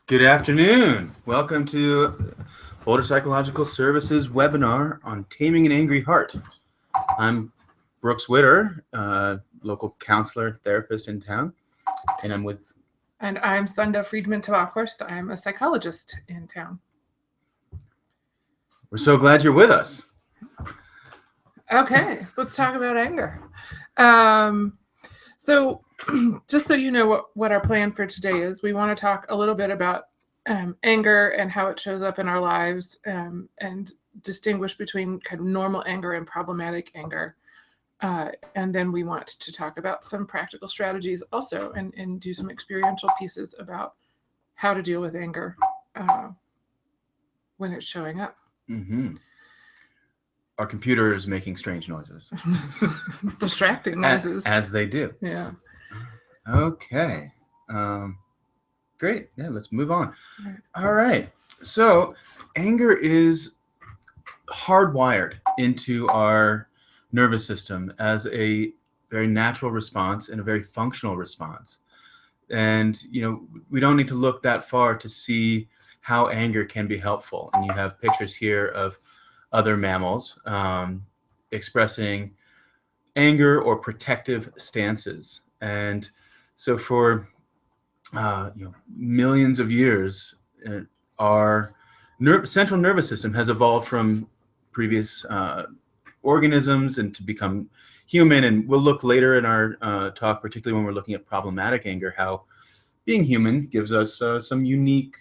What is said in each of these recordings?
Good afternoon. Welcome to Boulder Psychological Services webinar on Taming an Angry Heart. I'm Brooks Witter, local counselor, therapist in town, and I'm with... And I'm Sunda Friedman-Tabakhorst. I'm a psychologist in town. We're so glad you're with us. Okay, let's talk about anger. So just so you know what our plan for today is, we want to talk a little bit about anger and how it shows up in our lives, and distinguish between kind of normal anger and problematic anger. And then we want to talk about some practical strategies also, and do some experiential pieces about how to deal with anger when it's showing up. Mm-hmm. Our computer is making strange noises. Distracting noises. As they do. Yeah. Okay. Great. Yeah, let's move on. All right. So anger is hardwired into our nervous system as a very natural response and a very functional response. And, we don't need to look that far to see how anger can be helpful. And you have pictures here of other mammals expressing anger or protective stances. And so for millions of years, our central nervous system has evolved from previous organisms and to become human. And we'll look later in our talk, particularly when we're looking at problematic anger, how being human gives us some unique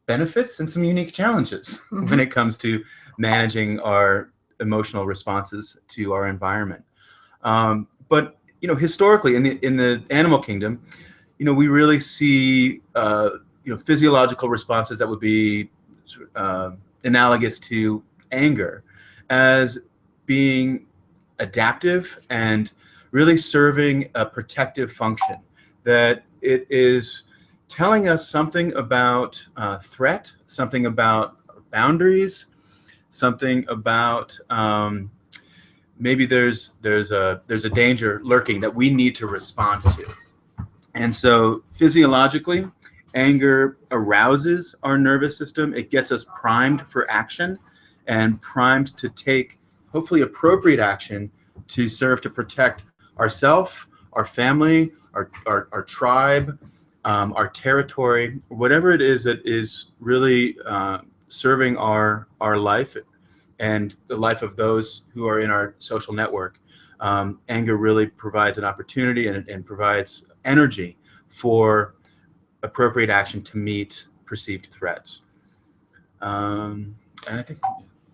benefits and some unique challenges when it comes to managing our emotional responses to our environment. But historically in the animal kingdom, we really see physiological responses that would be analogous to anger as being adaptive and really serving a protective function, that it is telling us something about threat, something about boundaries, something about maybe there's a danger lurking that we need to respond to. And so physiologically, anger arouses our nervous system. It gets us primed for action and primed to take hopefully appropriate action to serve to protect ourselves, our family, our tribe, our territory, whatever it is that is really serving our life and the life of those who are in our social network. Anger really provides an opportunity and provides energy for appropriate action to meet perceived threats. And I think,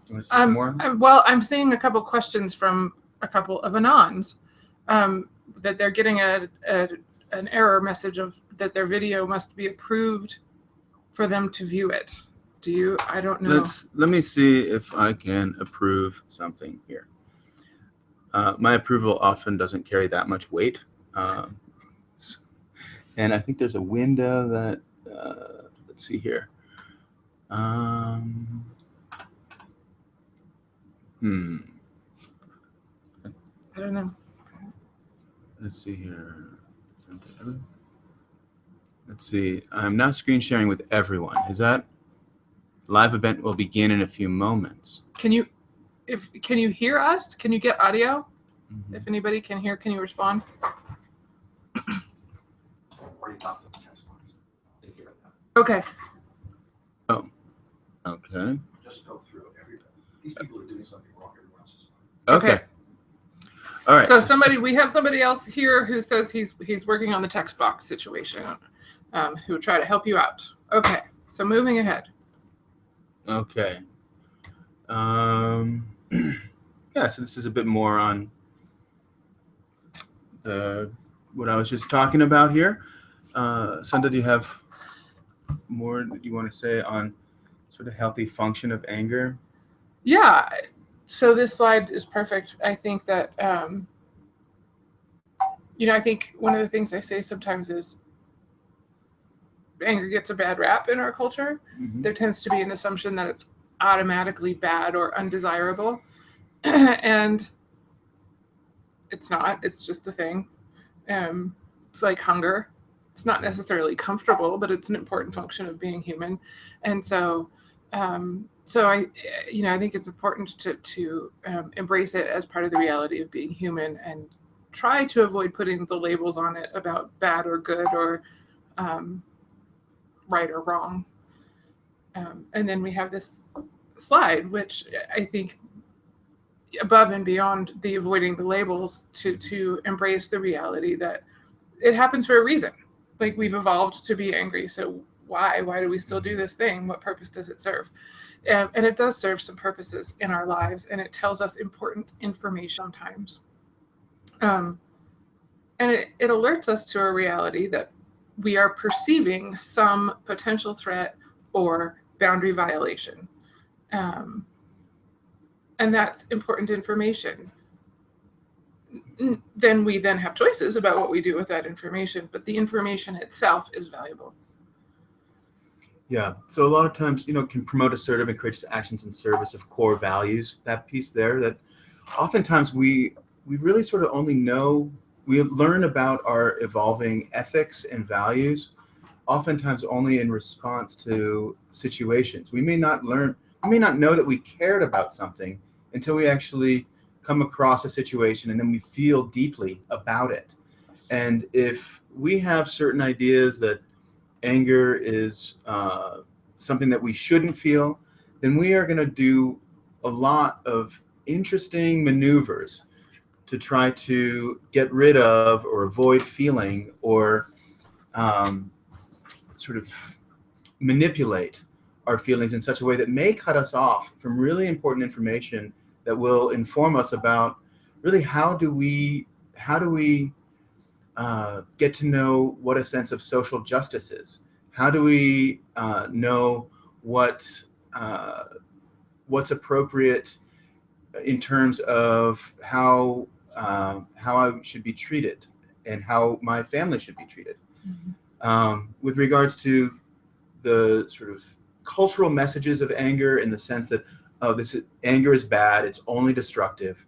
you want to say some more? Well, I'm seeing a couple questions from a couple of Anons, that they're getting an error message of that their video must be approved for them to view it. I don't know. Let me see if I can approve something here. My approval often doesn't carry that much weight. And I think there's a window that, let's see here. I don't know. Let's see here. Let's see. I'm now screen sharing with everyone. Is that live event will begin in a few moments? Can you hear us? Can you get audio? Mm-hmm. If anybody can hear, can you respond? Okay. Oh. Okay. Just go through everybody. These people are doing something wrong. Everyone else is fine. Okay. All right. So we have somebody else here who says he's working on the text box situation, who will try to help you out. Okay. So moving ahead. Okay. Yeah. So this is a bit more on what I was just talking about here. Sunda, do you have more that you want to say on sort of healthy function of anger? Yeah. So this slide is perfect. I think that, I think one of the things I say sometimes is anger gets a bad rap in our culture. Mm-hmm. There tends to be an assumption that it's automatically bad or undesirable. And it's not. It's just a thing. It's like hunger. it's not necessarily comfortable, but it's an important function of being human. And so, I think it's important to embrace it as part of the reality of being human, and try to avoid putting the labels on it about bad or good, or um, right or wrong. And then we have this slide, which I think, above and beyond the avoiding the labels, to embrace the reality that it happens for a reason. Like, we've evolved to be angry, so why do we still do this thing? What purpose does it serve? And it does serve some purposes in our lives, and it tells us important information sometimes. And it alerts us to a reality that we are perceiving some potential threat or boundary violation. And that's important information. Then we have choices about what we do with that information, but the information itself is valuable. Yeah. So a lot of times, can promote assertive and courageous actions in service of core values. That piece there, that oftentimes we really sort of only know, we learn about our evolving ethics and values, oftentimes only in response to situations. We may not know that we cared about something until we actually come across a situation, and then we feel deeply about it. And if we have certain ideas that anger is something that we shouldn't feel, then we are going to do a lot of interesting maneuvers to try to get rid of or avoid feeling, or sort of manipulate our feelings in such a way that may cut us off from really important information that will inform us about really how do we get to know what a sense of social justice is. How do we know what's appropriate in terms of how I should be treated and how my family should be treated. With regards to the sort of cultural messages of anger, in the sense that anger is bad, it's only destructive,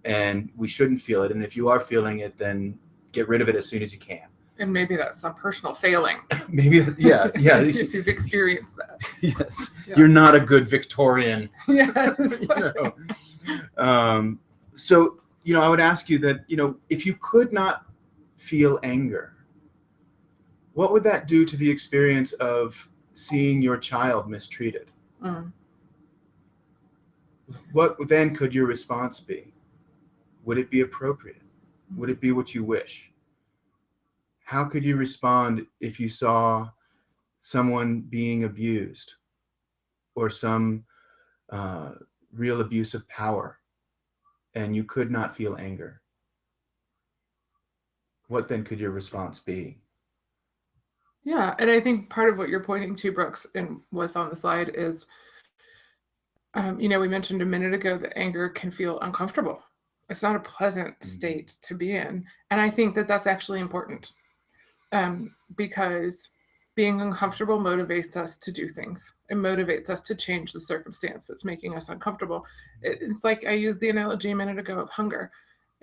and we shouldn't feel it. And if you are feeling it, then get rid of it as soon as you can. And maybe that's some personal failing. Maybe, yeah. If you've experienced that. Yes, Yeah. You're not a good Victorian. Yes. So, I would ask you that, if you could not feel anger, what would that do to the experience of seeing your child mistreated? What then could your response be? Would it be appropriate? Would it be what you wish? How could you respond if you saw someone being abused, or some real abuse of power, and you could not feel anger? What then could your response be? Yeah, and I think part of what you're pointing to, Brooks, and was on the slide is, we mentioned a minute ago that anger can feel uncomfortable. It's not a pleasant state to be in. And I think that that's actually important, because being uncomfortable motivates us to do things. It motivates us to change the circumstance that's making us uncomfortable. It's like I used the analogy a minute ago of hunger.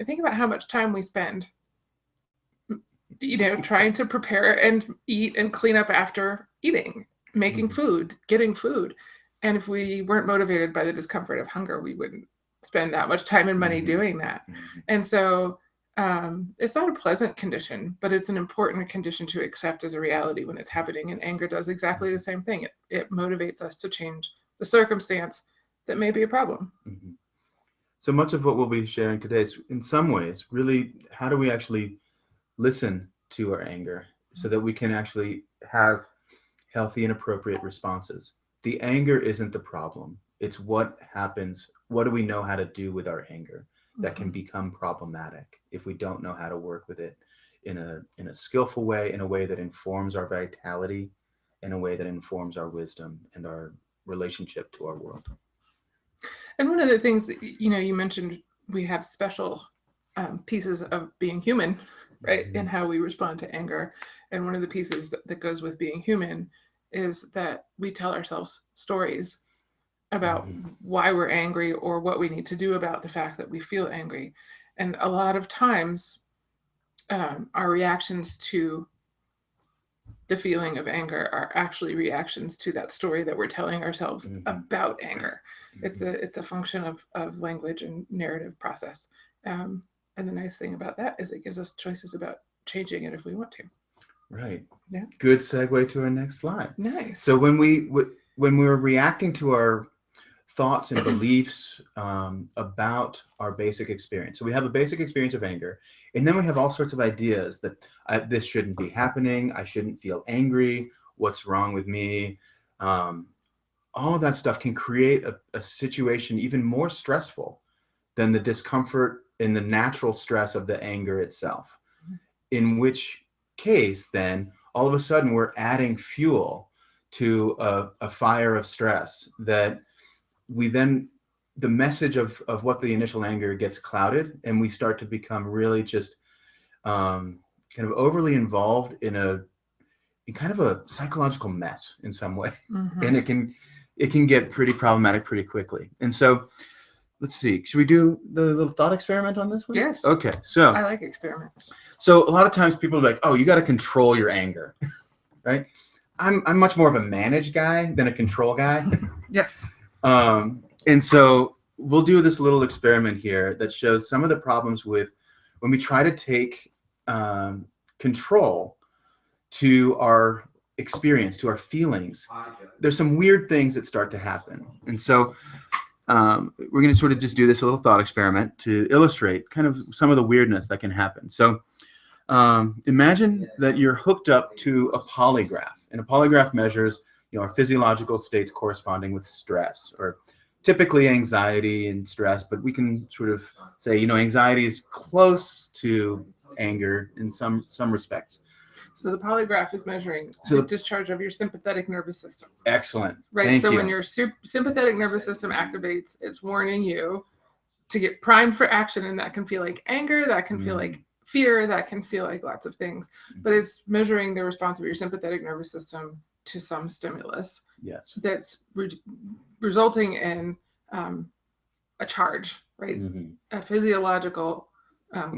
I think about how much time we spend trying to prepare and eat and clean up after eating, making food, getting food. And if we weren't motivated by the discomfort of hunger, we wouldn't spend that much time and money doing that. And so it's not a pleasant condition, but it's an important condition to accept as a reality when it's happening. And anger does exactly the same thing. It motivates us to change the circumstance that may be a problem. So much of what we'll be sharing today is, in some ways, really, how do we actually listen to our anger so that we can actually have healthy and appropriate responses? The anger isn't the problem. It's what happens. What do we know how to do with our anger that can become problematic if we don't know how to work with it in a skillful way, in a way that informs our vitality, in a way that informs our wisdom and our relationship to our world. And one of the things, you mentioned, we have special pieces of being human, right? And how we respond to anger. And one of the pieces that goes with being human is that we tell ourselves stories about why we're angry, or what we need to do about the fact that we feel angry. And a lot of times our reactions to the feeling of anger are actually reactions to that story that we're telling ourselves about anger. It's a function of language and narrative process. And the nice thing about that is it gives us choices about changing it if we want to. Right. Yeah. Good segue to our next slide. Nice. So when we're reacting to our thoughts and beliefs about our basic experience. So we have a basic experience of anger, and then we have all sorts of ideas that this shouldn't be happening. I shouldn't feel angry. What's wrong with me? All of that stuff can create a situation even more stressful than the discomfort and the natural stress of the anger itself. In which case, then, all of a sudden, we're adding fuel to a fire of stress that we then, the message of what the initial anger gets clouded, and we start to become really just kind of overly involved in kind of a psychological mess in some way. And it can get pretty problematic pretty quickly. And so let's see, should we do the little thought experiment on this one? Yes. Okay, so I like experiments. So a lot of times people are like, oh, you got to control your anger, right? I'm much more of a manage guy than a control guy. Yes. And so we'll do this little experiment here that shows some of the problems with when we try to take control to our experience, to our feelings. There's some weird things that start to happen. And so we're going to sort of just do this little thought experiment to illustrate kind of some of the weirdness that can happen. So imagine that you're hooked up to a polygraph, and a polygraph measures, our physiological states corresponding with stress, or typically anxiety and stress, but we can sort of say, anxiety is close to anger in some respects. So the polygraph is measuring the discharge of your sympathetic nervous system. Excellent. Right. Thank so you. when your sympathetic nervous system activates, it's warning you to get primed for action, and that can feel like anger, that can feel like fear, that can feel like lots of things. But it's measuring the response of your sympathetic nervous system to some stimulus. Yes. That's resulting in a charge, right? A physiological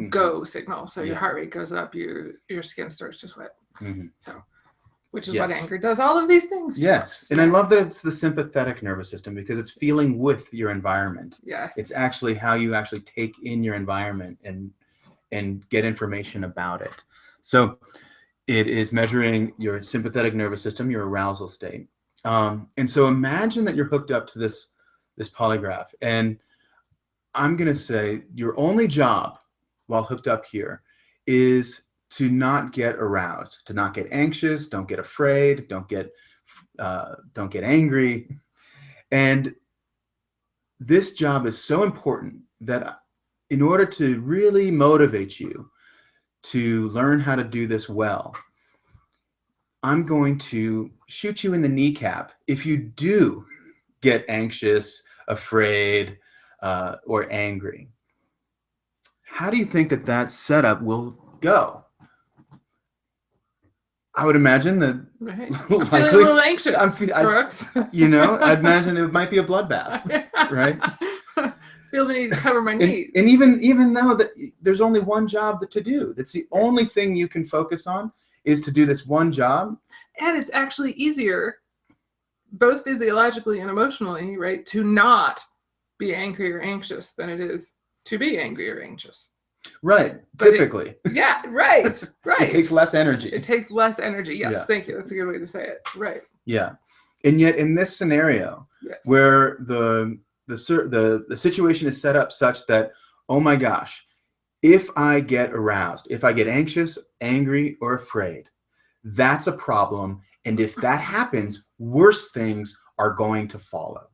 go signal. So your heart rate goes up, your skin starts to sweat. So, which is what anger does. All of these things. Yes. And I love that it's the sympathetic nervous system because it's feeling with your environment. Yes. It's actually how you actually take in your environment and get information about it. So it is measuring your sympathetic nervous system, your arousal state. And so imagine that you're hooked up to this polygraph, and I'm going to say your only job while hooked up here is to not get aroused, to not get anxious, don't get afraid, don't get angry. And this job is so important that in order to really motivate you to learn how to do this well, I'm going to shoot you in the kneecap if you do get anxious, afraid, or angry. How do you think that setup will go? I would imagine that. Right. I'm feeling a little anxious, Brooks. I'd imagine it might be a bloodbath, right? Feel the need to cover my knees. And even though there's only one job to do, that's the only thing you can focus on is to do this one job. And it's actually easier, both physiologically and emotionally, right, to not be angry or anxious than it is to be angry or anxious. Right. Typically. Right. It takes less energy. It takes less energy. Yes. Thank you. That's a good way to say it. Right. Yeah. And yet in this scenario, where the situation is set up such that, oh my gosh, if I get aroused, if I get anxious, angry, or afraid, that's a problem. And if that happens, worse things are going to follow.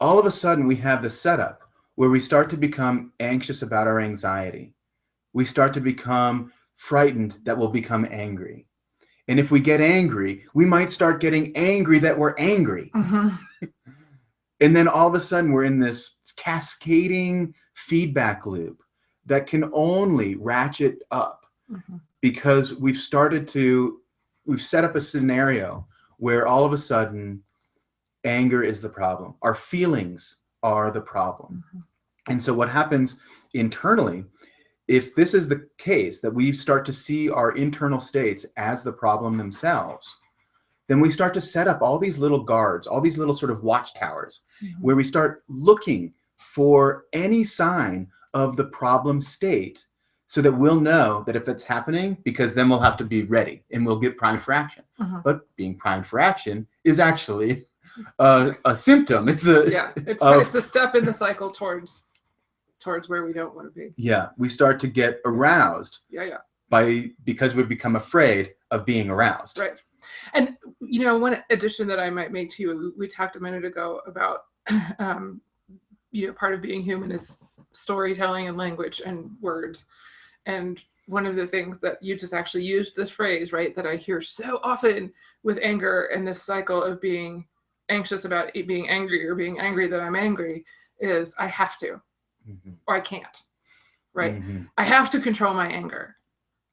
All of a sudden, we have the setup where we start to become anxious about our anxiety. We start to become frightened that we'll become angry. And if we get angry, we might start getting angry that we're angry. And then all of a sudden, we're in this cascading feedback loop that can only ratchet up because we've set up a scenario where all of a sudden anger is the problem. Our feelings are the problem. And so what happens internally if this is the case, that we start to see our internal states as the problem themselves, then we start to set up all these little guards, all these little sort of watchtowers, where we start looking for any sign of the problem state, so that we'll know that if that's happening, because then we'll have to be ready and we'll get primed for action. But being primed for action is actually a symptom. It's a it's a step in the cycle towards where we don't want to be. Yeah, we start to get aroused. Because we become afraid of being aroused. Right. And one addition that I might make to you, we talked a minute ago about part of being human is storytelling and language and words. And one of the things that you just actually used this phrase, right, that I hear so often with anger and this cycle of being anxious about being angry or being angry that I'm angry is I have to, or I can't, right? I have to control my anger,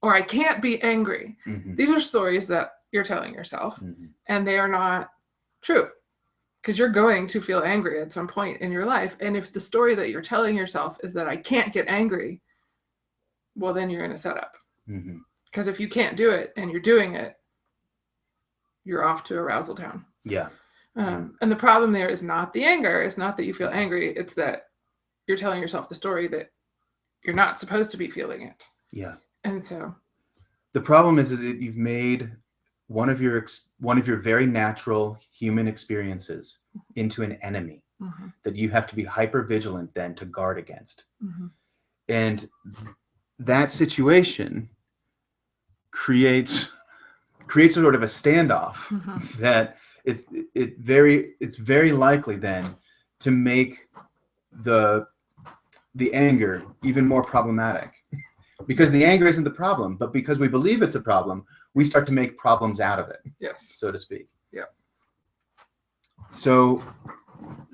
or I can't be angry. These are stories that you're telling yourself, and they are not true, because you're going to feel angry at some point in your life. And if the story that you're telling yourself is that I can't get angry, well, then you're in a setup. Because if you can't do it and you're doing it, you're off to arousal town. Yeah. And the problem there is not the anger. It's not that you feel angry. It's that you're telling yourself the story that you're not supposed to be feeling it. Yeah. And so the problem is that you've made one of your very natural human experiences into an enemy that you have to be hyper vigilant then to guard against. And that situation creates sort of a standoff that it's very likely then to make the anger even more problematic, because the anger isn't the problem, but because we believe it's a problem, we start to make problems out of it. Yes. So to speak. Yeah. So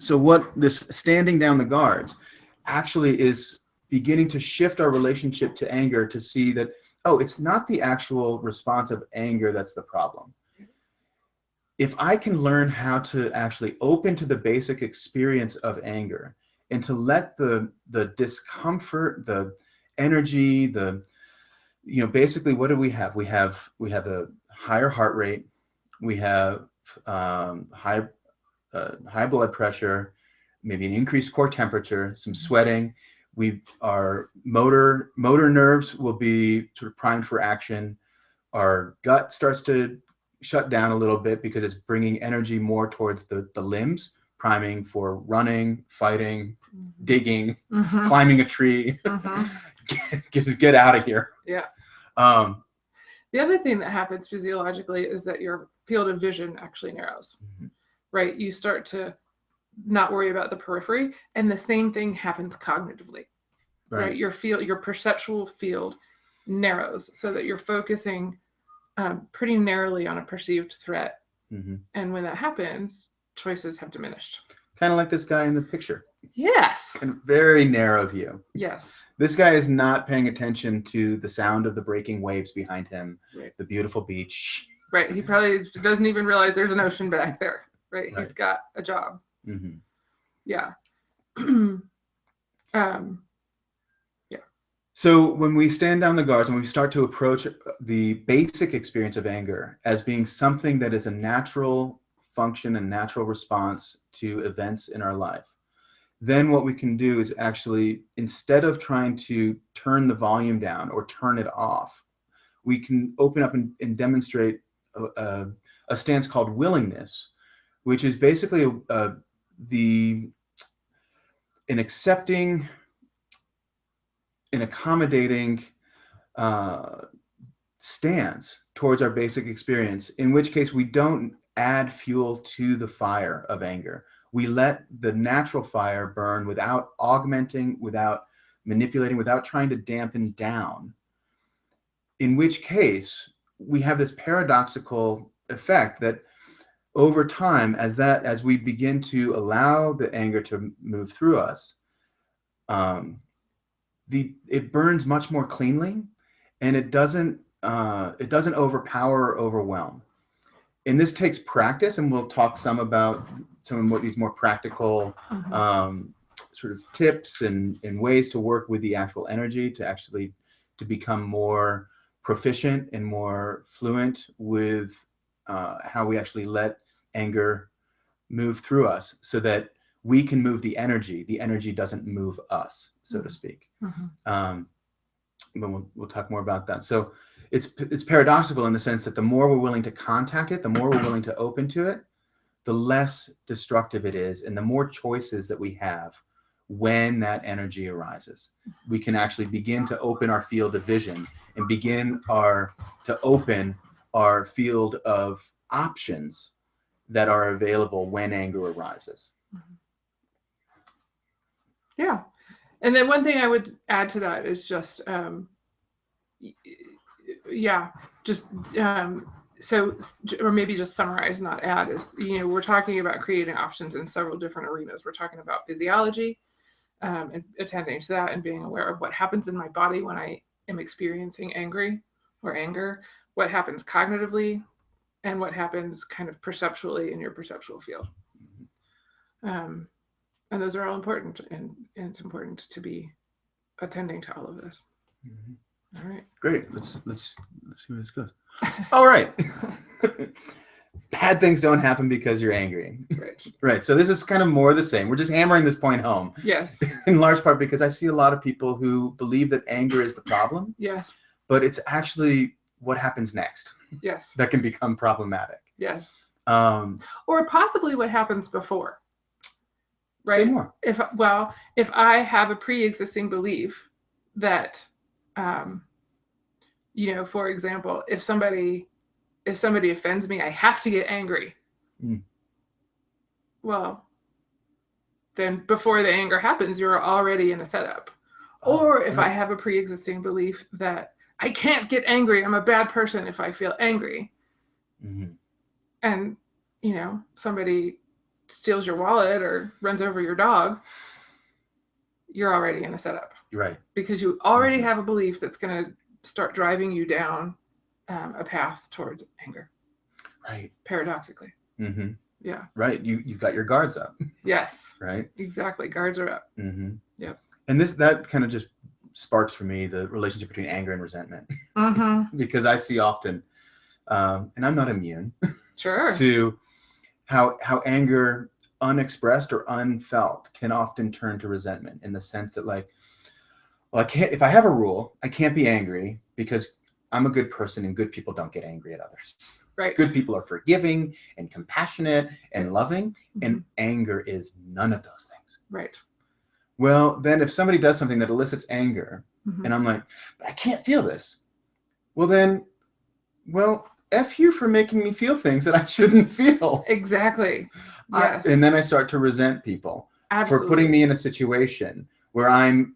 what this standing down the guards actually is beginning to shift our relationship to anger, to see that, oh, it's not the actual response of anger that's the problem. If I can learn how to actually open to the basic experience of anger and to let the discomfort, the energy, basically what do we have? We have a higher heart rate, we have high blood pressure, maybe an increased core temperature, some sweating. Our motor nerves will be sort of primed for action. Our gut starts to shut down a little bit because it's bringing energy more towards the limbs, priming for running, fighting, digging, climbing a tree. Just get out of here. Yeah. The other thing that happens physiologically is that your field of vision actually narrows, right? You start to not worry about the periphery, and the same thing happens cognitively, right? Your perceptual field narrows so that you're focusing pretty narrowly on a perceived threat. And when that happens, choices have diminished. Kind of like this guy in the picture. Yes. And very narrow view. Yes. This guy is not paying attention to the sound of the breaking waves behind him, the beautiful beach. Right. He probably doesn't even realize there's an ocean back there. Right. He's got a job. Yeah. So when we stand down the guards and we start to approach the basic experience of anger as being something that is a natural function and natural response to events in our life, then what we can do is actually, instead of trying to turn the volume down or turn it off, we can open up and demonstrate a stance called willingness, which is basically an accepting, an accommodating stance towards our basic experience, in which case we don't add fuel to the fire of anger. We let the natural fire burn without augmenting, without manipulating, without trying to dampen down. In which case, we have this paradoxical effect that over time, as we begin to allow the anger to move through us, it burns much more cleanly, and it doesn't overpower or overwhelm. And this takes practice, and we'll talk some about some of these more practical sort of tips and ways to work with the actual energy to actually to become more proficient and more fluent with how we actually let anger move through us, so that we can move the energy. The energy doesn't move us, so to speak. But we'll talk more about that. So it's paradoxical in the sense that the more we're willing to contact it, the more we're willing to open to it, the less destructive it is, and the more choices that we have when that energy arises. We can actually begin to open our field of vision and to open our field of options that are available when anger arises. Yeah. And then one thing I would add to that is just, so, or maybe just summarize, not add, is, we're talking about creating options in several different arenas. We're talking about physiology, and attending to that and being aware of what happens in my body when I am experiencing anger, what happens cognitively, and what happens kind of perceptually in your perceptual field. And those are all important, and it's important to be attending to all of this. All right. Great. Let's see where this goes. All right. Bad things don't happen because you're angry. Right. So this is kind of more the same. We're just hammering this point home. Yes. In large part because I see a lot of people who believe that anger is the problem. Yes. But it's actually what happens next. Yes. That can become problematic. Yes. Or possibly what happens before. Right. Say more. If I have a pre-existing belief that, for example, if somebody offends me, I have to get angry. Well, then before the anger happens, you're already in a setup. Or if I have a pre-existing belief that I can't get angry, I'm a bad person if I feel angry. And, somebody steals your wallet or runs over your dog, you're already in a setup. Right. Because you already have a belief that's going to start driving you down a path towards anger. Right. Paradoxically. Yeah. Right. You've got your guards up. Yes. Right. Exactly. Guards are up. Yep. And that kind of just sparks for me the relationship between anger and resentment. Because I see often, and I'm not immune to how anger unexpressed or unfelt can often turn to resentment, in the sense that, like, well, if I have a rule, I can't be angry because I'm a good person and good people don't get angry at others. Right. Good people are forgiving and compassionate and loving, and anger is none of those things. Right. Well, then if somebody does something that elicits anger, and I'm like, but I can't feel this. Well, then, F you for making me feel things that I shouldn't feel. Exactly. Yes. And then I start to resent people for putting me in a situation where I'm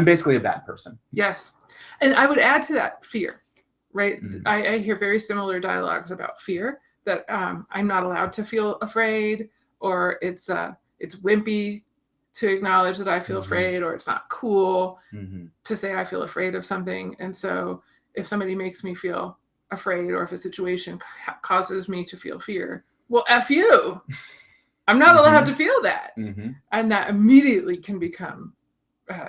basically a bad person. Yes. And I would add to that fear, right? I hear very similar dialogues about fear, that I'm not allowed to feel afraid, or it's wimpy to acknowledge that I feel afraid, or it's not cool to say I feel afraid of something. And so if somebody makes me feel afraid, or if a situation causes me to feel fear, well, F you. I'm not allowed to feel that. And that immediately can become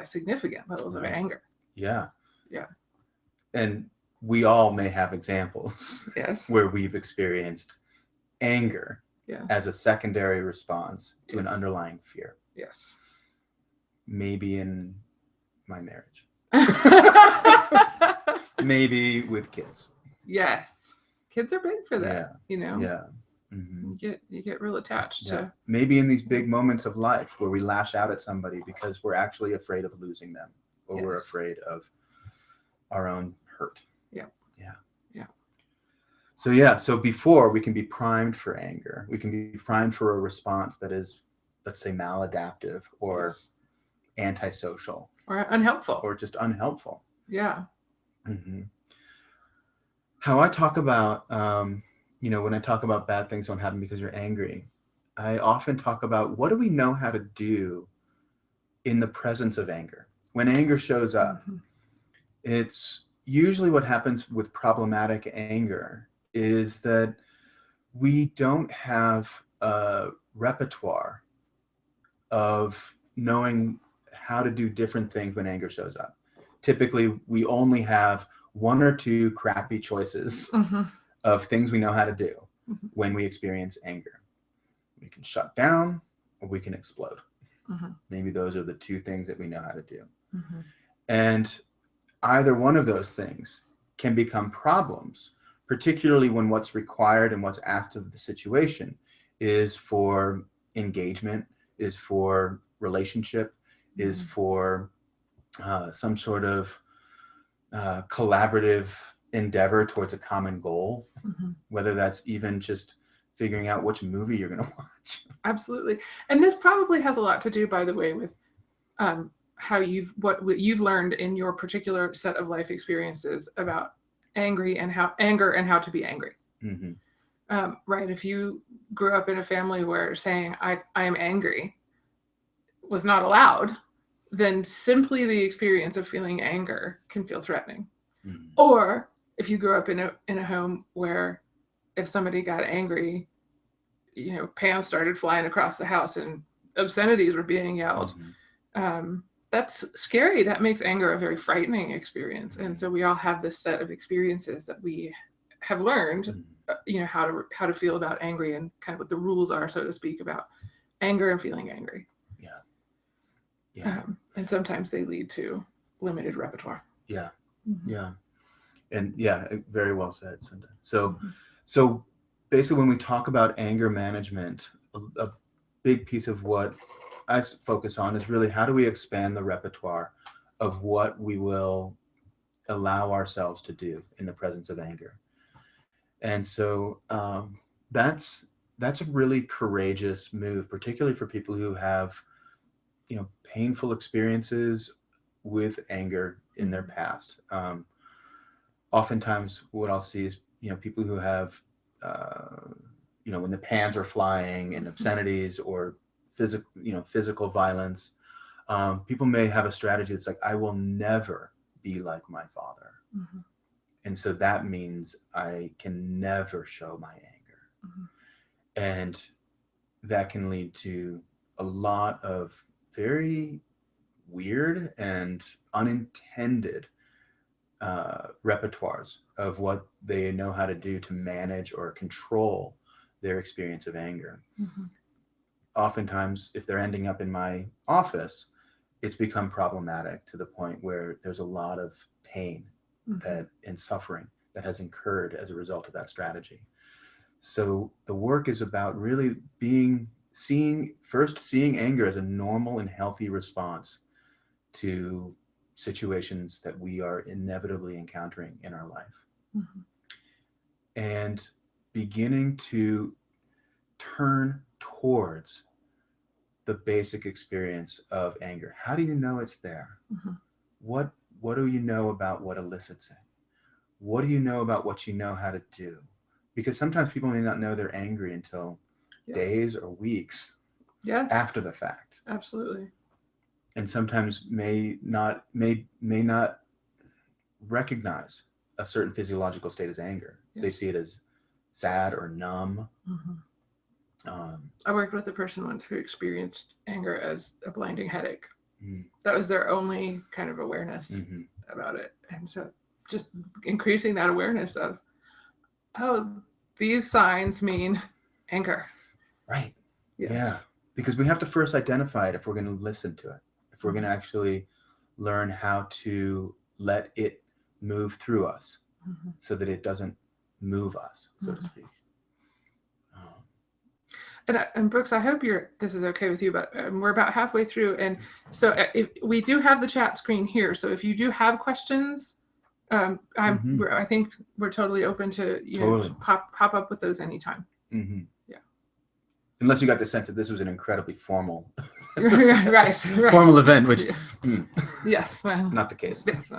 significant levels of anger. Yeah. Yeah. And we all may have examples where we've experienced anger as a secondary response to an underlying fear. Yes. Maybe in my marriage. Maybe with kids. Yes. Kids are big for that, Yeah. You get real attached to. Maybe in these big moments of life where we lash out at somebody because we're actually afraid of losing them, or we're afraid of our own hurt. Yeah. So before we can be primed for anger, we can be primed for a response that is, let's say, maladaptive or antisocial or unhelpful, or just unhelpful. Yeah. How I talk about, when I talk about bad things don't happen because you're angry, I often talk about, what do we know how to do in the presence of anger? When anger shows up, it's usually what happens with problematic anger is that we don't have a repertoire of knowing how to do different things when anger shows up. typically we only have one or two crappy choices of things we know how to do when we experience anger. We can shut down or we can explode. Maybe those are the two things that we know how to do. And either one of those things can become problems, particularly when what's required and what's asked of the situation is for engagement, is for relationship, is for some sort of collaborative endeavor towards a common goal, whether that's even just figuring out which movie you're going to watch. Absolutely. And this probably has a lot to do, by the way, with what you've learned in your particular set of life experiences about anger and how to be angry. Right. If you grew up in a family where saying I am angry was not allowed, then simply the experience of feeling anger can feel threatening. Or if you grew up in a home where if somebody got angry, pans started flying across the house and obscenities were being yelled. That's scary. That makes anger a very frightening experience. And so we all have this set of experiences that we have learned, how to feel about angry and kind of what the rules are, so to speak, about anger and feeling angry. And sometimes they lead to limited repertoire. And very well said, Cinda. So basically when we talk about anger management, a big piece of what I focus on is really how do we expand the repertoire of what we will allow ourselves to do in the presence of anger. And so that's a really courageous move, particularly for people who have painful experiences with anger in their past. Oftentimes what I'll see is people who have when the pans are flying and obscenities or physical violence, people may have a strategy that's like, I will never be like my father. And so that means I can never show my anger. And that can lead to a lot of very weird and unintended repertoires of what they know how to do to manage or control their experience of anger. Oftentimes, if they're ending up in my office, it's become problematic to the point where there's a lot of pain and suffering that has incurred as a result of that strategy. So the work is about really seeing anger as a normal and healthy response to situations that we are inevitably encountering in our life. And beginning to turn towards the basic experience of anger. How do you know it's there? What do you know about what elicits it? What do you know about what you know how to do? Because sometimes people may not know they're angry until days or weeks after the fact. Absolutely. And sometimes may not recognize a certain physiological state as anger. They see it as sad or numb. I worked with a person once who experienced anger as a blinding headache. That was their only kind of awareness about it. And so just increasing that awareness of, these signs mean anger. Right. Yes. Yeah. Because we have to first identify it if we're going to listen to it, if we're going to actually learn how to let it move through us so that it doesn't move us, so to speak. And Brooks, I hope this is okay with you, but we're about halfway through. And so if we do have the chat screen here. So if you do have questions, I think we're totally open to, to pop up with those anytime. Yeah. Unless you got the sense that this was an incredibly formal, right. formal event, which yes, well, not the case. Yes,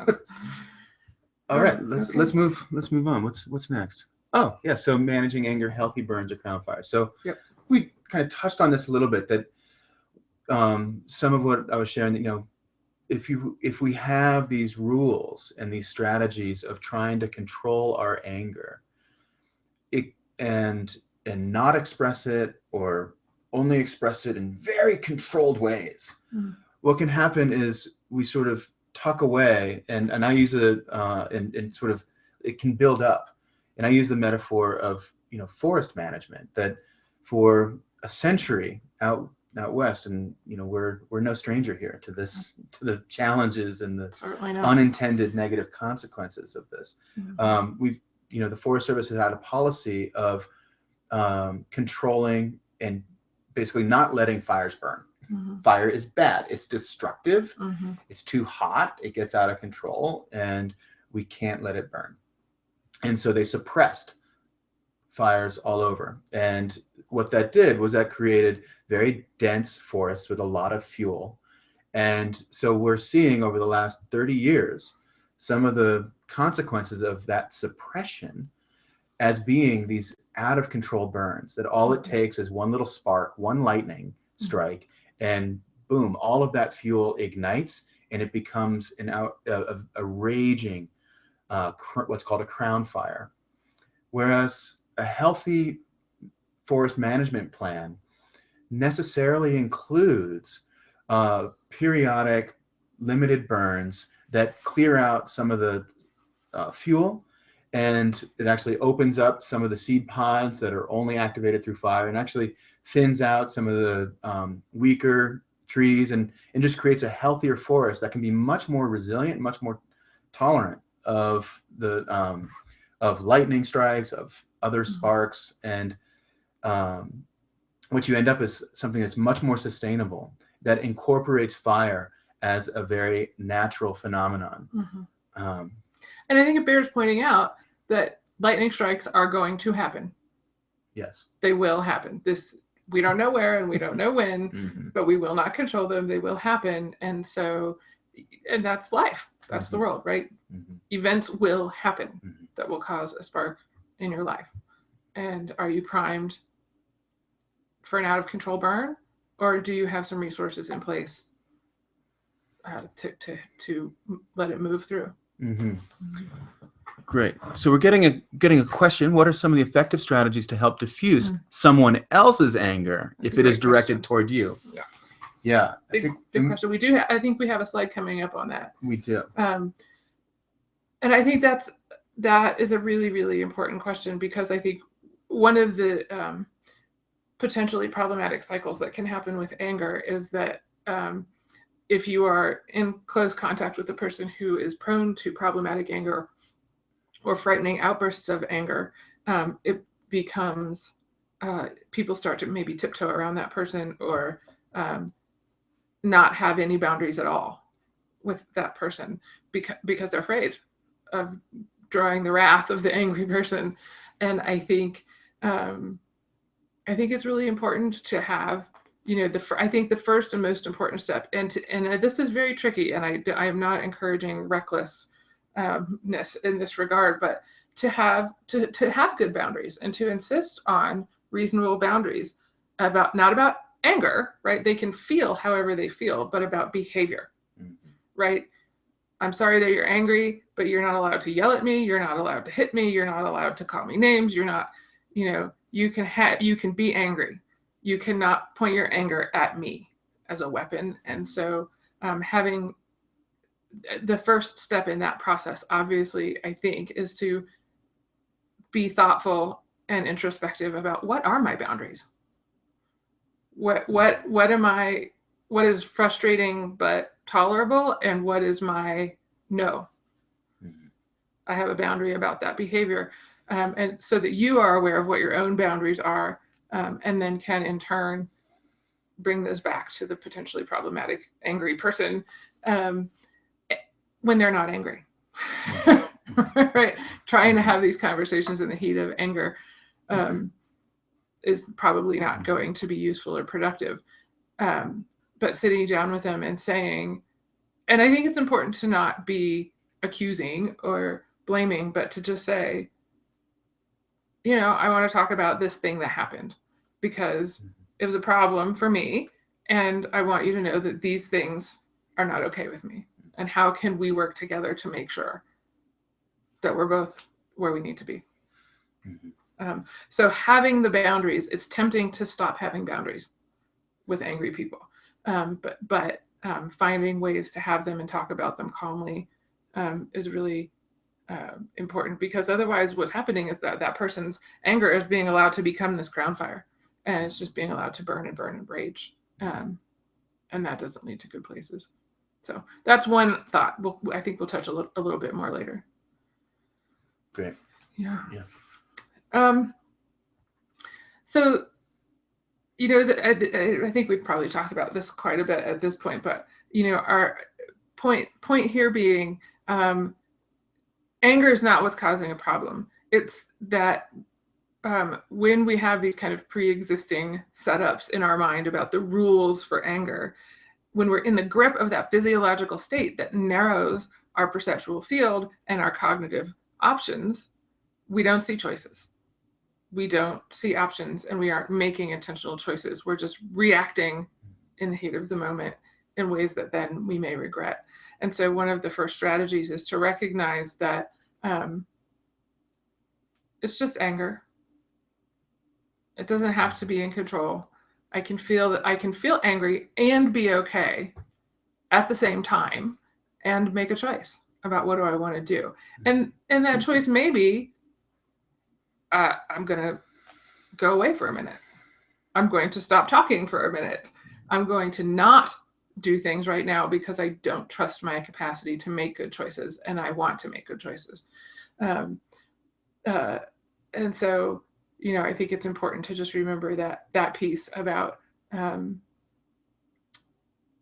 All right, let's move on. What's next? Oh yeah, so managing anger, healthy burns or crown fires. So we kind of touched on this a little bit, that some of what I was sharing, that if we have these rules and these strategies of trying to control our anger, and not express it, or only express it in very controlled ways, what can happen is we sort of tuck away, and I use it and sort of, it can build up. And I use the metaphor of, forest management, that for a century out west, and we're no stranger here to the challenges and the Certainly not. unintended negative consequences of this. Mhm. We've the Forest Service has had a policy of controlling and basically not letting fires burn. Mhm. Fire is bad. It's destructive. Mhm. It's too hot. It gets out of control, and we can't let it burn. And so they suppressed fires all over. And what that did was that created very dense forests with a lot of fuel. And so we're seeing over the last 30 years some of the consequences of that suppression as being these out of control burns, that all it takes is one little spark, one lightning strike, and boom, all of that fuel ignites, and it becomes a raging, what's called a crown fire. Whereas a healthy forest management plan necessarily includes periodic limited burns that clear out some of the fuel, and it actually opens up some of the seed pods that are only activated through fire, and actually thins out some of the weaker trees, and just creates a healthier forest that can be much more resilient, much more tolerant of the of lightning strikes, of other sparks, and what you end up is something that's much more sustainable, that incorporates fire as a very natural phenomenon. Mm-hmm. And I think it bears pointing out that lightning strikes are going to happen. Yes. They will happen. We don't know where and we don't know when, but we will not control them. They will happen. And that's life. That's the world, right? Events will happen that will cause a spark in your life. And are you primed for an out of control burn, or do you have some resources in place to let it move through? Great. So we're getting a question. What are some of the effective strategies to help diffuse someone else's anger if it is directed toward you? Yeah. Big question. I think we have a slide coming up on that. We do. And I think that is a really, really important question, because I think one of the potentially problematic cycles that can happen with anger is that if you are in close contact with a person who is prone to problematic anger or frightening outbursts of anger, it becomes people start to maybe tiptoe around that person, or not have any boundaries at all with that person because they're afraid of drawing the wrath of the angry person. And I think it's really important to have, I think the first and most important step, and this is very tricky, and I am not encouraging recklessness in this regard, but to have good boundaries and to insist on reasonable boundaries not about anger, right? They can feel however they feel, but about behavior, right? I'm sorry that you're angry, but you're not allowed to yell at me. You're not allowed to hit me. You're not allowed to call me names. You're not, you can be angry. You cannot point your anger at me as a weapon. And so having the first step in that process, obviously, I think, is to be thoughtful and introspective about what are my boundaries? What is frustrating but tolerable, and what is my no? I have a boundary about that behavior. And so that you are aware of what your own boundaries are, and then can in turn bring those back to the potentially problematic angry person when they're not angry. Right? Trying to have these conversations in the heat of anger is probably not going to be useful or productive. But sitting down with them and saying, and I think it's important to not be accusing or blaming, but to just say, I want to talk about this thing that happened because it was a problem for me. And I want you to know that these things are not okay with me. And how can we work together to make sure that we're both where we need to be? So having the boundaries, it's tempting to stop having boundaries with angry people. But finding ways to have them and talk about them calmly is really important, because otherwise what's happening is that that person's anger is being allowed to become this ground fire, and it's just being allowed to burn and rage. And that doesn't lead to good places. So that's one thought. I think we'll touch a little bit more later. Great. Yeah. Yeah. So, I think we've probably talked about this quite a bit at this point, but, our point here being, anger is not what's causing a problem. It's that when we have these kind of pre-existing setups in our mind about the rules for anger, when we're in the grip of that physiological state that narrows our perceptual field and our cognitive options, we don't see choices. We don't see options, and we aren't making intentional choices. We're just reacting in the heat of the moment in ways that then we may regret. And so one of the first strategies is to recognize that it's just anger. It doesn't have to be in control. I can feel angry and be okay at the same time and make a choice about what do I want to do. And that choice may be, I'm going to go away for a minute. I'm going to stop talking for a minute. I'm going to not do things right now because I don't trust my capacity to make good choices, and I want to make good choices. And so, I think it's important to just remember that piece about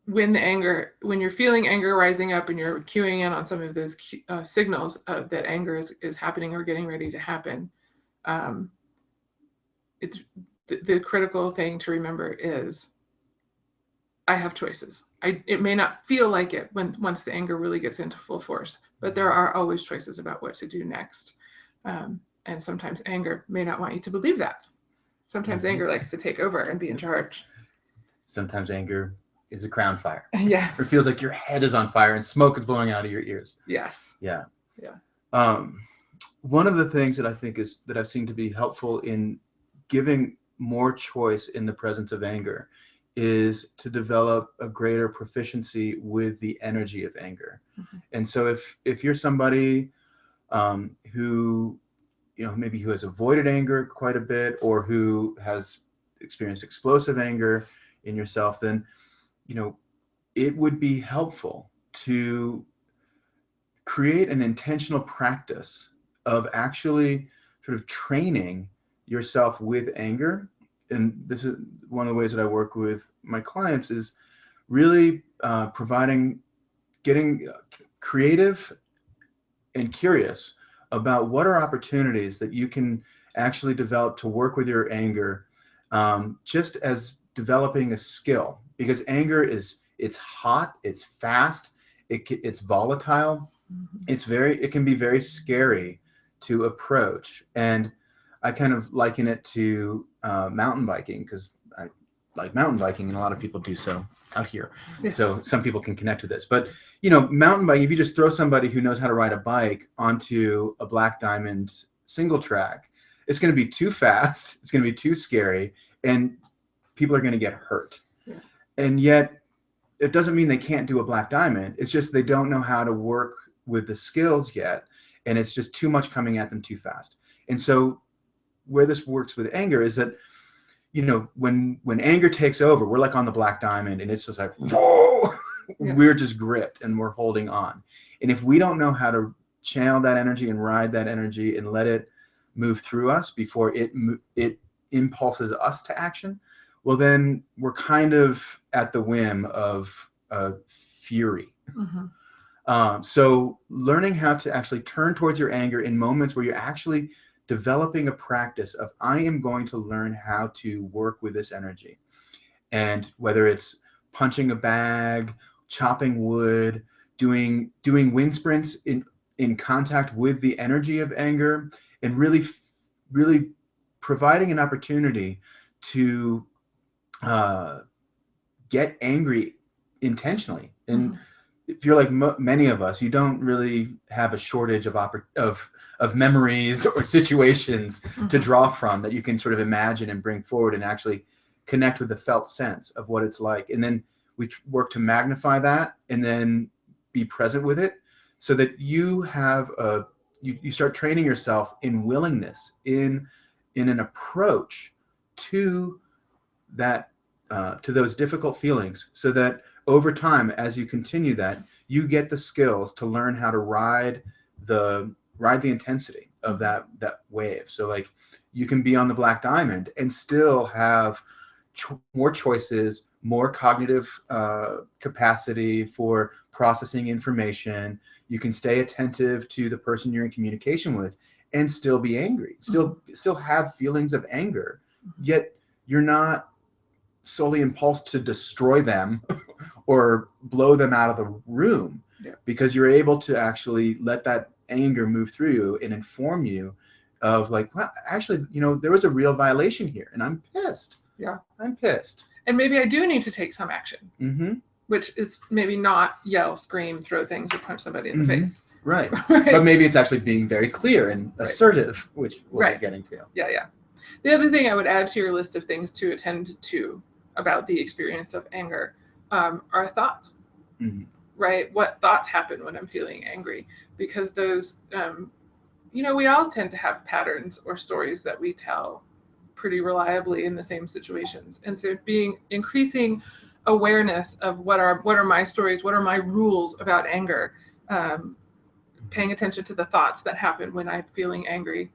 when you're feeling anger rising up and you're cueing in on some of those signals that anger is happening or getting ready to happen. It's the critical thing to remember is I have choices. It may not feel like it once the anger really gets into full force, but there are always choices about what to do next. And sometimes anger may not want you to believe that. Sometimes anger likes to take over and be in charge. Sometimes anger is a ground fire. Yes. Or it feels like your head is on fire and smoke is blowing out of your ears. Yes. Yeah. Yeah. One of the things that I think that I've seen to be helpful in giving more choice in the presence of anger is to develop a greater proficiency with the energy of anger. Mm-hmm. And so if you're somebody who, maybe who has avoided anger quite a bit, or who has experienced explosive anger in yourself, then, it would be helpful to create an intentional practice of actually sort of training yourself with anger. And this is one of the ways that I work with my clients, is really getting creative and curious about what are opportunities that you can actually develop to work with your anger, just as developing a skill. Because anger it's hot, it's fast, it's volatile, mm-hmm. It can be very scary to approach. And I kind of liken it to mountain biking, because I like mountain biking, and a lot of people do so out here. Yes. So some people can connect to this. But, mountain biking, if you just throw somebody who knows how to ride a bike onto a black diamond single track, it's going to be too fast, it's going to be too scary, and people are going to get hurt. Yeah. And yet, it doesn't mean they can't do a black diamond. It's just they don't know how to work with the skills yet, and it's just too much coming at them too fast. And so where this works with anger is that, when anger takes over, we're like on the black diamond, and it's just like, whoa, yeah. We're just gripped and we're holding on. And if we don't know how to channel that energy and ride that energy and let it move through us before it impulses us to action, well, then we're kind of at the whim of fury. Mm-hmm. So learning how to actually turn towards your anger in moments where you're actually developing a practice of, I am going to learn how to work with this energy. And whether it's punching a bag, chopping wood, doing wind sprints in contact with the energy of anger, and really providing an opportunity to get angry intentionally. And mm-hmm. if you're like many of us, you don't really have a shortage of memories or situations mm-hmm. to draw from that you can sort of imagine and bring forward and actually connect with the felt sense of what it's like. And then work to magnify that and then be present with it, so that you have you start training yourself in willingness, in an approach to that, to those difficult feelings, so that over time, as you continue that, you get the skills to learn how to ride the intensity of that wave. So like, you can be on the Black Diamond and still have more choices, more cognitive capacity for processing information. You can stay attentive to the person you're in communication with and still be angry, still have feelings of anger, yet you're not solely impulsed to destroy them or blow them out of the room, because you're able to actually let that anger move through you and inform you of like, well, actually, there was a real violation here and I'm pissed. Yeah. I'm pissed. And maybe I do need to take some action, Mm-hmm. which is maybe not yell, scream, throw things, or punch somebody in the face. Right. Right. But maybe it's actually being very clear and assertive, which we'll be getting to. Yeah. The other thing I would add to your list of things to attend to about the experience of anger are thoughts. Mm-hmm. Right? What thoughts happen when I'm feeling angry? Because those, we all tend to have patterns or stories that we tell pretty reliably in the same situations. And so increasing awareness of what are my stories, what are my rules about anger, paying attention to the thoughts that happen when I'm feeling angry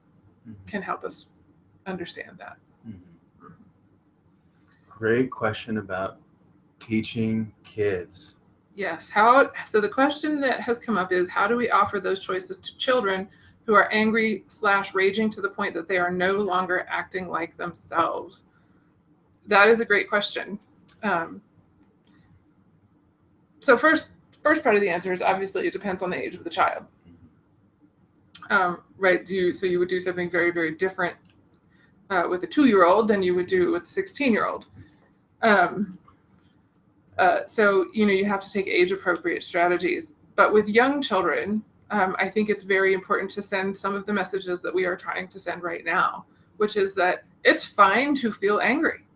can help us understand that. Mm-hmm. Great question about teaching kids. Yes. So the question that has come up is, how do we offer those choices to children who are angry / raging to the point that they are no longer acting like themselves? That is a great question. So first part of the answer is obviously it depends on the age of the child. Right? So you would do something very, very different with a 2-year-old than you would do with a 16-year-old. So, you have to take age-appropriate strategies. But with young children, I think it's very important to send some of the messages that we are trying to send right now, which is that it's fine to feel angry.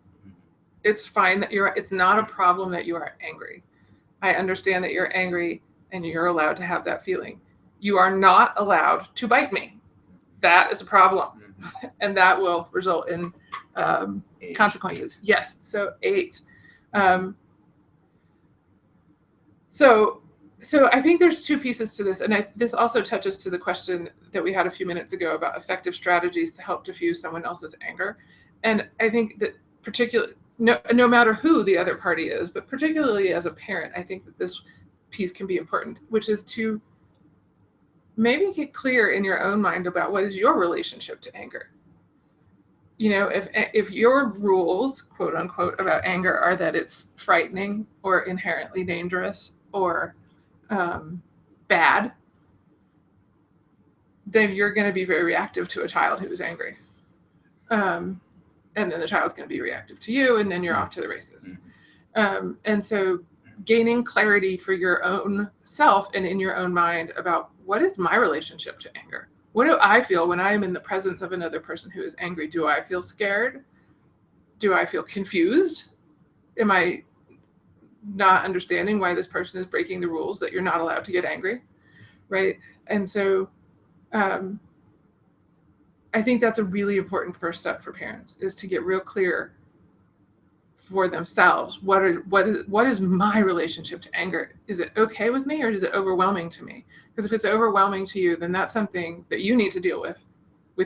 It's fine that it's not a problem that you are angry. I understand that you're angry and you're allowed to have that feeling. You are not allowed to bite me. That is a problem. And that will result in consequences. Yes. So 8. So I think there's 2 pieces to this. And this also touches to the question that we had a few minutes ago about effective strategies to help diffuse someone else's anger. And I think that no matter who the other party is, but particularly as a parent, I think that this piece can be important, which is to maybe get clear in your own mind about what is your relationship to anger. If your rules, quote unquote, about anger are that it's frightening or inherently dangerous or bad, then you're going to be very reactive to a child who is angry. And then the child's going to be reactive to you, and then you're off to the races. And so gaining clarity for your own self and in your own mind about what is my relationship to anger? What do I feel when I am in the presence of another person who is angry? Do I feel scared? Do I feel confused? Am I not understanding why this person is breaking the rules that you're not allowed to get angry? Right? And so I think that's a really important first step for parents, is to get real clear for themselves. What is my relationship to anger? Is it okay with me, or is it overwhelming to me? Because if it's overwhelming to you, then that's something that you need to deal with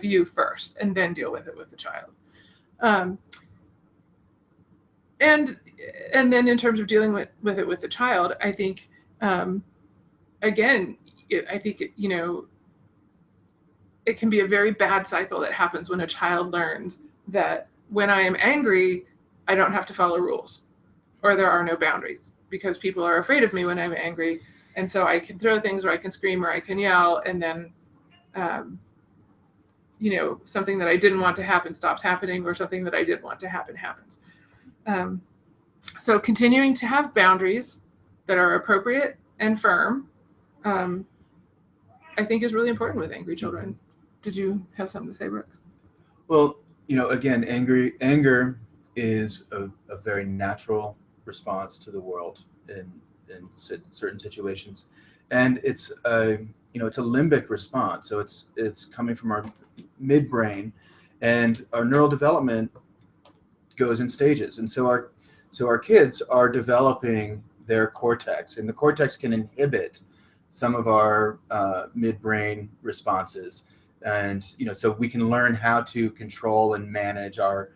you first, and then deal with it with the child. And then in terms of dealing with it with the child, I think again, I think it can be a very bad cycle that happens when a child learns that when I am angry, I don't have to follow rules, or there are no boundaries, because people are afraid of me when I'm angry. And so I can throw things, or I can scream, or I can yell, and then, something that I didn't want to happen stops happening, or something that I did want to happen happens. So continuing to have boundaries that are appropriate and firm, I think is really important with angry children. Did you have something to say, Brooks? Well, again, anger is a very natural response to the world in certain situations, and it's a it's a limbic response. So it's coming from our midbrain, and our neural development goes in stages. And so our kids are developing their cortex, and the cortex can inhibit some of our midbrain responses, and so we can learn how to control and manage our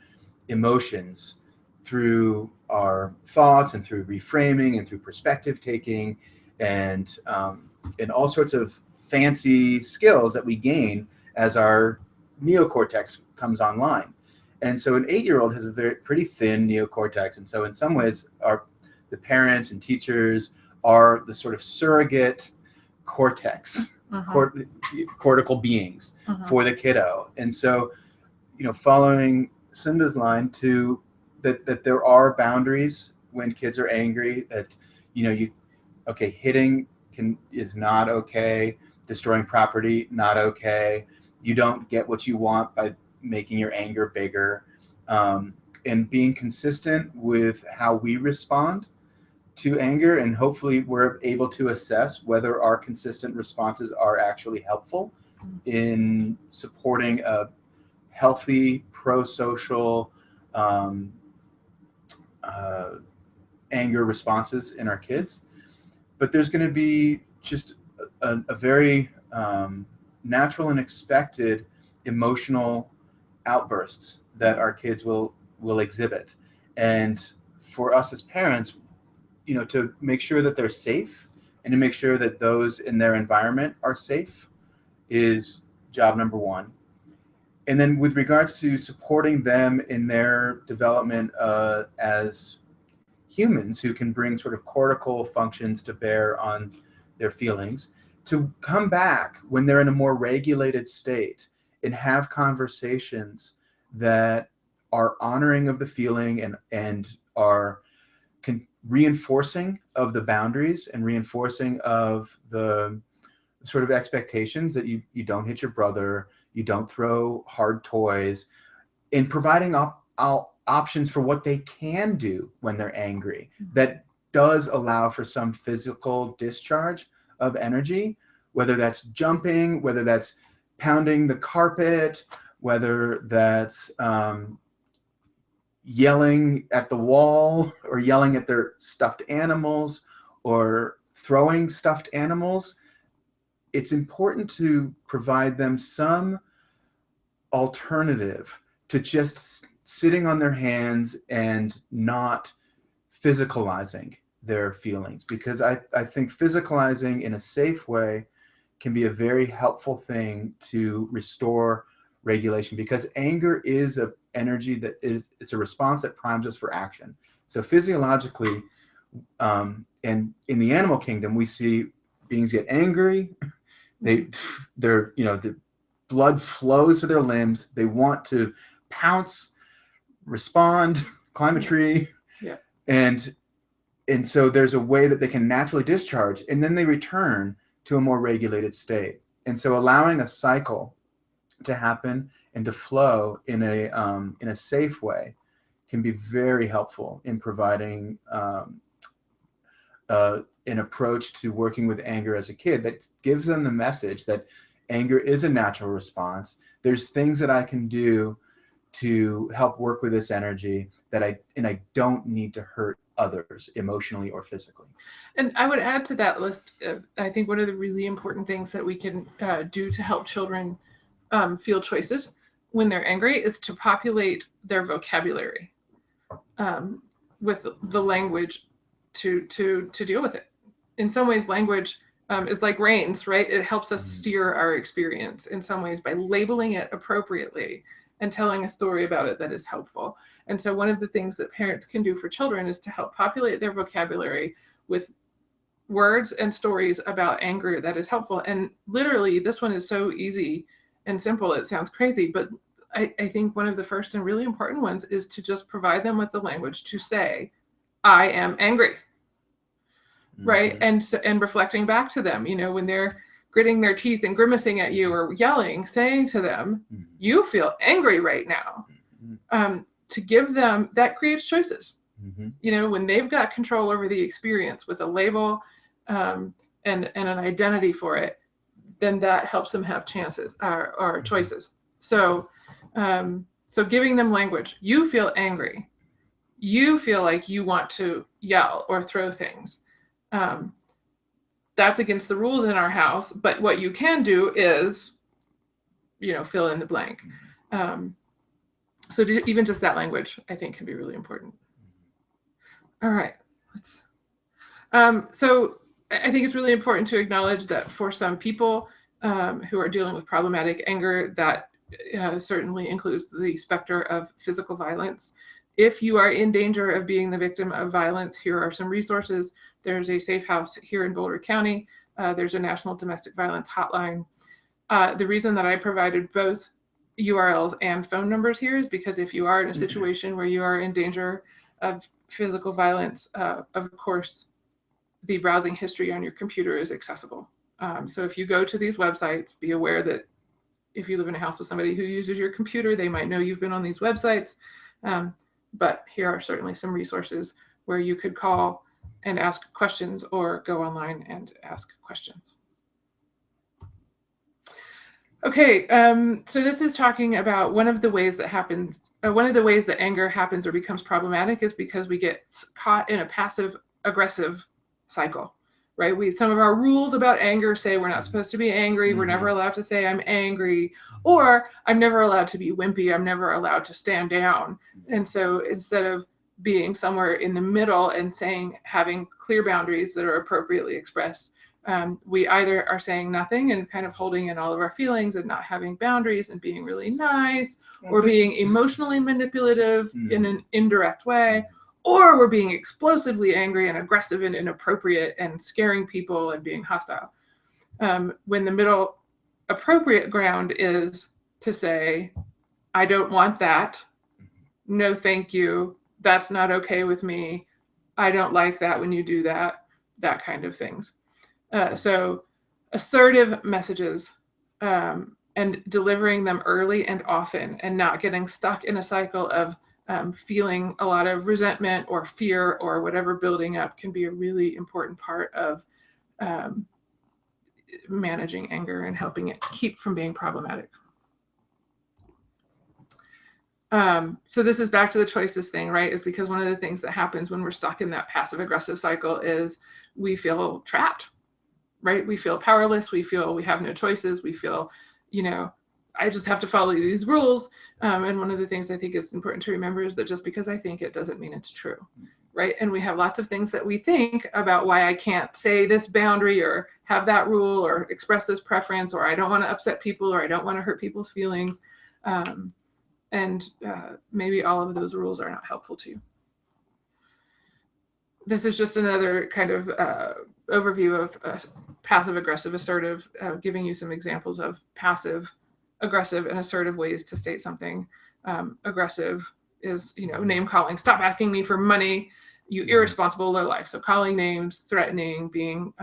emotions through our thoughts and through reframing and through perspective taking and all sorts of fancy skills that we gain as our neocortex comes online. And so an 8-year-old has a pretty thin neocortex, and so in some ways the parents and teachers are the sort of surrogate cortex, cortical beings for the kiddo. And so following Sunda's line to that there are boundaries when kids are angry, that hitting is not okay, destroying property not okay, you don't get what you want by making your anger bigger, and being consistent with how we respond to anger, and hopefully we're able to assess whether our consistent responses are actually helpful in supporting a healthy pro-social anger responses in our kids. But there's going to be just a very natural and expected emotional outbursts that our kids will exhibit, and for us as parents, to make sure that they're safe and to make sure that those in their environment are safe is job number one. And then with regards to supporting them in their development as humans who can bring sort of cortical functions to bear on their feelings, to come back when they're in a more regulated state and have conversations that are honoring of the feeling and are reinforcing of the boundaries and reinforcing of the sort of expectations that you don't hit your brother, you don't throw hard toys, in providing options for what they can do when they're angry that does allow for some physical discharge of energy, whether that's jumping, whether that's pounding the carpet, whether that's yelling at the wall or yelling at their stuffed animals or throwing stuffed animals. It's important to provide them some alternative to just sitting on their hands and not physicalizing their feelings, because I think physicalizing in a safe way can be a very helpful thing to restore regulation, because anger is an energy it's a response that primes us for action. So physiologically, and in the animal kingdom, we see beings get angry, the blood flows to their limbs, they want to pounce, respond, climb a tree, and so there's a way that they can naturally discharge, and then they return to a more regulated state. And so allowing a cycle to happen and to flow in a safe way can be very helpful in providing an approach to working with anger as a kid that gives them the message that anger is a natural response. There's things that I can do to help work with this energy that I don't need to hurt others emotionally or physically. And I would add to that list, I think one of the really important things that we can do to help children feel choices when they're angry is to populate their vocabulary with the language to deal with it. In some ways, language is like reins, right? It helps us steer our experience in some ways by labeling it appropriately and telling a story about it that is helpful. And so one of the things that parents can do for children is to help populate their vocabulary with words and stories about anger that is helpful. And literally, this one is so easy and simple, it sounds crazy, but I think one of the first and really important ones is to just provide them with the language to say, I am angry, right? And reflecting back to them, when they're gritting their teeth and grimacing at you or yelling, saying to them, you feel angry right now. To give them, that creates choices. Mhm. When they've got control over the experience with a label and an identity for it, then that helps them have chances or choices. So giving them language. You feel angry. You feel like you want to yell or throw things. That's against the rules in our house. But what you can do is, fill in the blank. So even just that language, I think, can be really important. All right. So I think it's really important to acknowledge that for some people who are dealing with problematic anger, that certainly includes the specter of physical violence. If you are in danger of being the victim of violence, here are some resources. There's a safe house here in Boulder County. There's a national domestic violence hotline. The reason that I provided both URLs and phone numbers here is because if you are in a situation where you are in danger of physical violence, of course, the browsing history on your computer is accessible. So if you go to these websites, be aware that if you live in a house with somebody who uses your computer, they might know you've been on these websites. But here are certainly some resources where you could call and ask questions or go online and ask questions. Okay, so this is talking about one of the ways that anger happens or becomes problematic is because we get caught in a passive aggressive cycle, right? Some of our rules about anger say we're not supposed to be angry. We're never allowed to say I'm angry, or I'm never allowed to be wimpy. I'm never allowed to stand down. And so instead of being somewhere in the middle and having clear boundaries that are appropriately expressed, we either are saying nothing and kind of holding in all of our feelings and not having boundaries and being really nice, or being emotionally manipulative in an indirect way, or we're being explosively angry and aggressive and inappropriate and scaring people and being hostile. When the middle appropriate ground is to say, I don't want that. No, thank you. That's not okay with me. I don't like that when you do that kind of things. So assertive messages and delivering them early and often and not getting stuck in a cycle of feeling a lot of resentment or fear or whatever building up can be a really important part of managing anger and helping it keep from being problematic. So this is back to the choices thing, right? Is because one of the things that happens when we're stuck in that passive aggressive cycle is we feel trapped, right? We feel powerless. We feel we have no choices. We feel, I just have to follow these rules. And one of the things I think is important to remember is that just because I think it doesn't mean it's true, right? And we have lots of things that we think about why I can't say this boundary or have that rule or express this preference, or I don't want to upset people, or I don't want to hurt people's feelings. And maybe all of those rules are not helpful to you. This is just another kind of overview of passive aggressive assertive, giving you some examples of passive aggressive and assertive ways to state something. Aggressive is, name calling. Stop asking me for money, you irresponsible lowlife. So calling names, threatening, being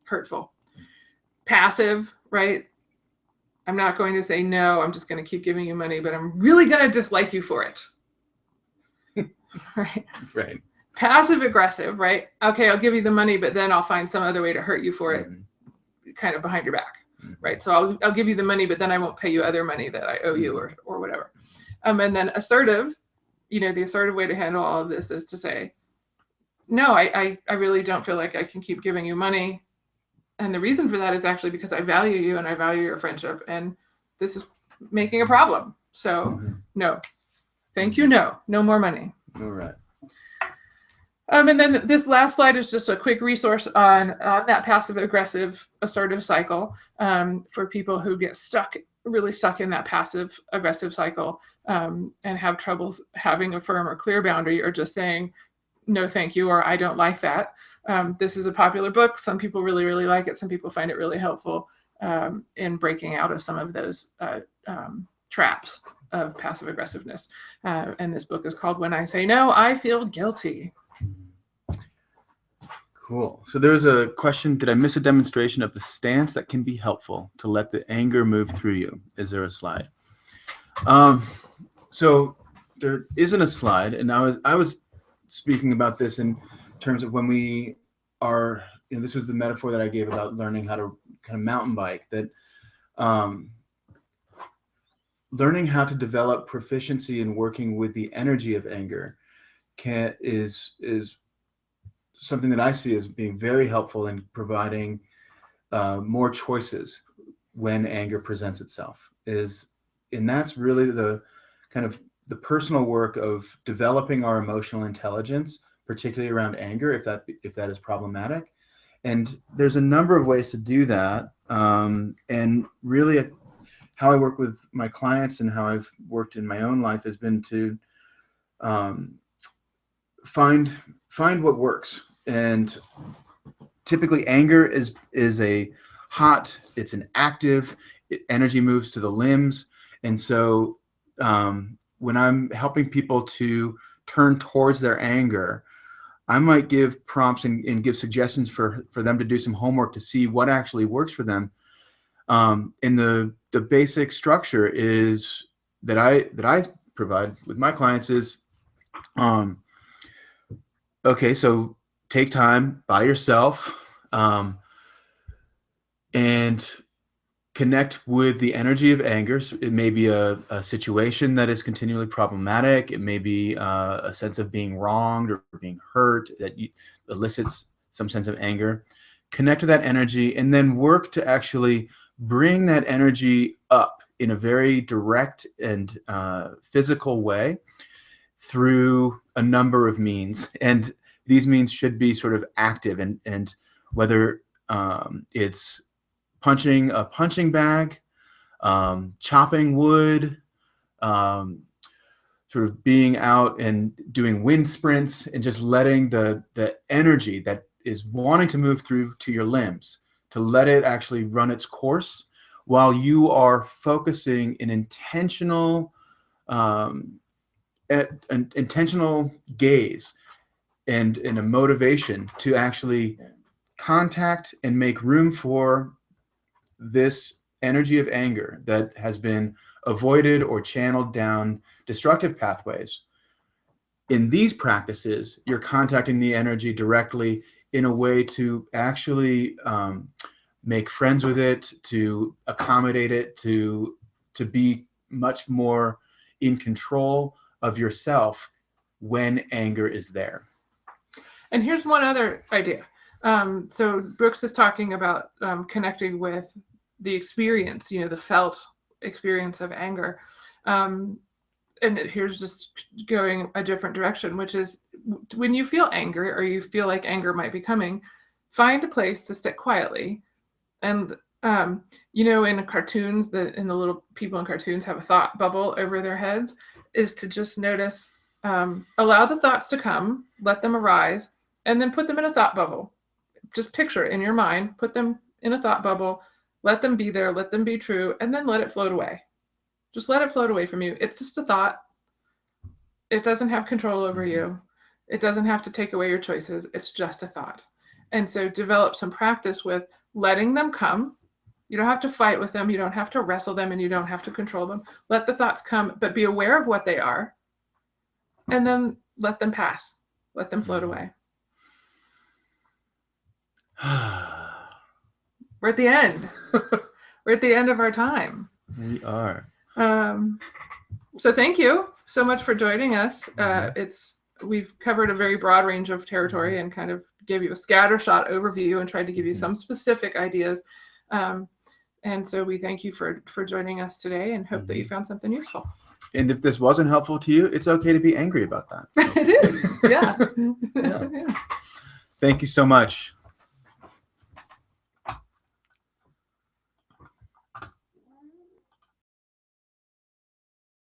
hurtful. Passive, right? I'm not going to say no, I'm just going to keep giving you money, but I'm really going to dislike you for it. Right. Passive aggressive, right? Okay, I'll give you the money, but then I'll find some other way to hurt you for it, kind of behind your back, right? So I'll give you the money, but then I won't pay you other money that I owe you or whatever. And then assertive, the assertive way to handle all of this is to say, no, I really don't feel like I can keep giving you money. And the reason for that is actually because I value you and I value your friendship, and this is making a problem. So no, thank you. No more money. All right. And then this last slide is just a quick resource on that passive aggressive assertive cycle for people who get really stuck in that passive aggressive cycle and have troubles having a firm or clear boundary, or just saying no, thank you, or I don't like that. This is a popular book. Some people really, really like it. Some people find it really helpful in breaking out of some of those traps of passive aggressiveness. And this book is called When I Say No, I Feel Guilty. Cool. So there's a question, did I miss a demonstration of the stance that can be helpful to let the anger move through you? Is there a slide? So there isn't a slide, and I was speaking about this in terms of when we are, this was the metaphor that I gave about learning how to kind of mountain bike, that learning how to develop proficiency in working with the energy of anger is something that I see as being very helpful in providing more choices when anger presents itself. And that's really the kind of the personal work of developing our emotional intelligence, particularly around anger, if that is problematic. And there's a number of ways to do that. And really, how I work with my clients and how I've worked in my own life has been to find what works. And typically, anger is a hot. It's an active. Energy moves to the limbs, and so when I'm helping people to turn towards their anger, I might give prompts and give suggestions for them to do some homework to see what actually works for them. And the basic structure is that I provide with my clients is, okay, so take time by yourself and connect with the energy of anger. So it may be a situation that is continually problematic. It may be a sense of being wronged or being hurt that elicits some sense of anger. Connect to that energy and then work to actually bring that energy up in a very direct and physical way through a number of means. And these means should be sort of active, and whether it's punching a punching bag, chopping wood, sort of being out and doing wind sprints and just letting the energy that is wanting to move through to your limbs, to let it actually run its course while you are focusing an intentional gaze and a motivation to actually contact and make room for this energy of anger that has been avoided or channeled down destructive pathways. In these practices, you're contacting the energy directly in a way to actually make friends with it, to accommodate it, to be much more in control of yourself when anger is there. And here's one other idea. So Brooks is talking about connecting with the experience, the felt experience of anger. And here's just going a different direction, which is when you feel angry or you feel like anger might be coming, find a place to sit quietly. And, in cartoons, in the little people in cartoons have a thought bubble over their heads, is to just notice, allow the thoughts to come, let them arise, and then put them in a thought bubble. Just picture it in your mind, put them in a thought bubble, let them be there, let them be true, and then let it float away. Just let it float away from you. It's just a thought. It doesn't have control over you. It doesn't have to take away your choices. It's just a thought. And so develop some practice with letting them come. You don't have to fight with them. You don't have to wrestle them, and you don't have to control them. Let the thoughts come, but be aware of what they are, and then let them pass. Let them float away. We're at the end. We're at the end of our time. We are. So thank you so much for joining us. We've covered a very broad range of territory and kind of gave you a scattershot overview and tried to give you some specific ideas. And so we thank you for joining us today and hope that you found something useful. And if this wasn't helpful to you, it's okay to be angry about that. It is. Yeah. Yeah. Thank you so much.